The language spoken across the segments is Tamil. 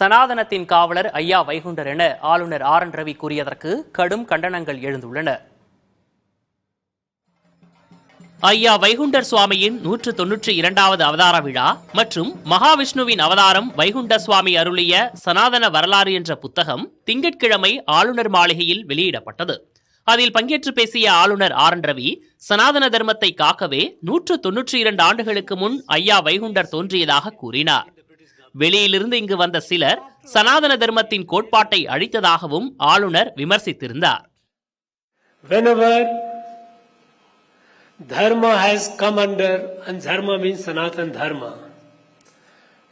சனாதனத்தின் காவலர் ஐயா வைகுண்டர் என ஆளுநர் ஆர்.என். ரவி கூறியதற்கு கடும் கண்டனங்கள் எழுந்துள்ளன. ஐயா வைகுண்டர் சுவாமியின் 192வது அவதார விழா மற்றும் மகாவிஷ்ணுவின் அவதாரம் வைகுண்ட சுவாமி அருளிய சனாதன வரலாறு என்ற புத்தகம் திங்கட்கிழமை ஆளுநர் மாளிகையில் வெளியிடப்பட்டது. அதில் பங்கேற்று பேசிய ஆளுநர் ஆர்.என். ரவி, சனாதன தர்மத்தை காக்கவே 192 ஆண்டுகளுக்கு முன் ஐயா வைகுண்டர் தோன்றியதாக கூறினார். வெளியிலிருந்து இங்கு வந்த சிலர் சனாதன தர்மத்தின் கோட்பாட்டை அழித்ததாகவும் ஆளுநர் விமர்சித்திருந்தார். Whenever dharma has come under, and dharma means Sanatan Dharma,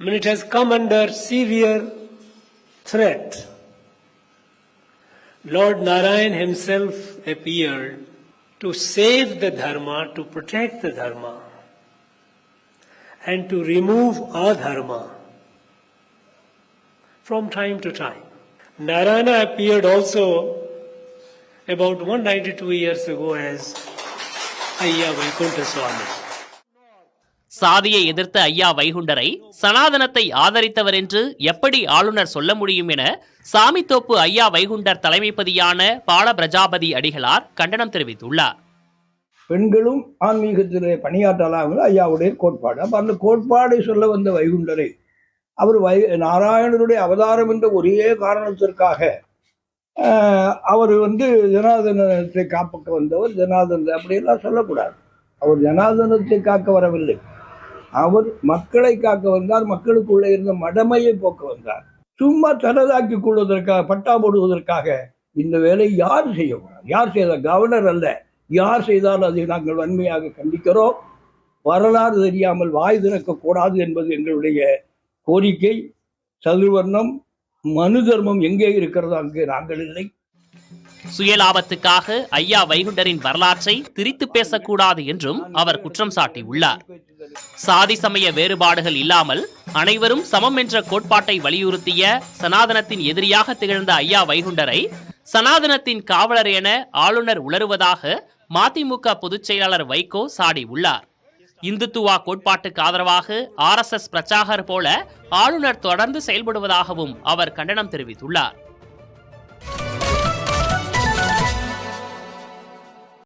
when it has come under severe threat, Lord Narayan himself appeared to save the dharma, to protect the dharma, and to remove adharma from time to time. Narayana appeared also about 192 years ago as ஐயா வைகுண்ட சுவாமி. சாதியை எதிர்த்த ஐயா வைகுண்டரை சனாதனத்தை ஆதரித்தவர் என்று எப்படி ஆளுநர் சொல்ல முடியும் என சாமித்தோப்பு ஐயா வைகுண்டர் தலைமைப்பதியான பால பிரஜாபதி அடிகளார் கண்டனம் தெரிவித்துள்ளார். பெண்களும் ஆன்மீகத்திலே பணியாற்றலாம் ஐயாவுடைய கோட்பாடு. அப்ப அந்த கோட்பாடை சொல்ல வந்த வைகுண்டரை அவர் நாராயணருடைய அவதாரம் என்ற ஒரே காரணத்திற்காக அவர் ஜனாதனத்தை காப்பக்க வந்தவர், ஜனாதன அப்படியெல்லாம் சொல்லக்கூடாது. அவர் ஜனாதனத்தை காக்க வரவில்லை, அவர் மக்களை காக்க வந்தார். மக்களுக்குள்ளே இருந்த மடமையை போக்க வந்தார். சும்மா தனதாக்கி கொள்வதற்காக, பட்டா போடுவதற்காக இந்த வேலை யார் செய்யக்கூடாது. யார் செய்தார்? கவர்னர் அல்ல, யார் செய்தாலும் அதை நாங்கள் வன்மையாக கண்டிக்கிறோம். வரலாறு தெரியாமல் வாய் திறக்கக்கூடாது என்பது எங்களுடைய கோரிக்கை. சதுர்வர்ணம் மனு தர்மம் எங்கே இருக்கிறதோ அங்கே நாங்கள் இல்லை. சுயலாபத்துக்காக ஐயா வைகுண்டரின் வரலாற்றை திரித்து பேசக்கூடாது என்றும் அவர் குற்றம் சாட்டியுள்ளார். சாதி சமய வேறுபாடுகள் இல்லாமல் அனைவரும் சமம் என்ற கோட்பாட்டை வலியுறுத்திய சனாதனத்தின் எதிரியாக திகழ்ந்த ஐயா வைகுண்டரை சனாதனத்தின் காவலர் என ஆளுநர் உளறுவதாக மதிமுக பொதுச் செயலாளர் வைகோ சாடியுள்ளார். இந்துத்துவா கோட்பாட்டுக்கு ஆதரவாக RSS பிரச்சாரகர் போல ஆளுநர் தொடர்ந்து செயல்படுவதாகவும் அவர் கண்டனம் தெரிவித்துள்ளார்.